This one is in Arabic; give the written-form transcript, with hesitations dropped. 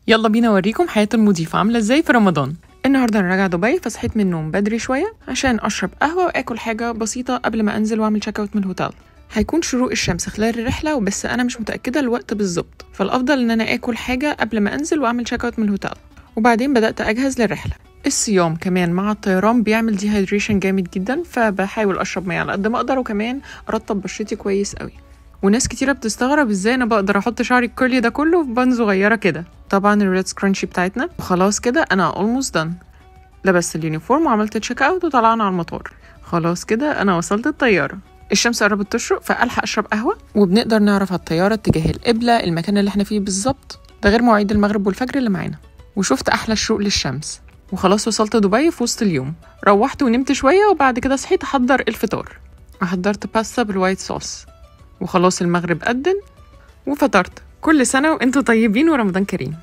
يلا بينا اوريكم حياة المضيفة عاملة ازاي في رمضان. النهارده انا راجعة دبي، فصحيت من النوم بدري شوية عشان اشرب قهوة واكل حاجة بسيطة قبل ما انزل واعمل تشيك اوت من الهوتيل. هيكون شروق الشمس خلال الرحلة وبس انا مش متأكدة الوقت بالظبط، فالافضل ان انا اكل حاجة قبل ما انزل واعمل تشيك اوت من الهوتيل. وبعدين بدأت اجهز للرحلة. الصيام كمان مع الطيران بيعمل ديهايدريشن جامد جدا، فبحاول اشرب ميه على قد ما اقدر وكمان ارطب بشرتي كويس قوي. وناس كتيرة بتستغرب ازاي انا بقدر احط شعري الكيرلي ده كله في بان صغيرة كده. طبعا الريد سكرانشي بتاعتنا. وخلاص كده انا almost done. لبست اليونيفورم وعملت تشيك اوت وطلعنا على المطار. خلاص كده انا وصلت الطيارة. الشمس قربت تشرق فالحق اشرب قهوة، وبنقدر نعرف على الطيارة اتجاه القبلة، المكان اللي احنا فيه بالظبط، ده غير مواعيد المغرب والفجر اللي معانا. وشفت احلى شروق للشمس. وخلاص وصلت دبي في وسط اليوم. روحت ونمت شوية وبعد كده صحيت احضر الفطار. حضرت باستا بالوايت صوص. وخلاص المغرب أذن وفطرت. كل سنة وانتوا طيبين ورمضان كريم.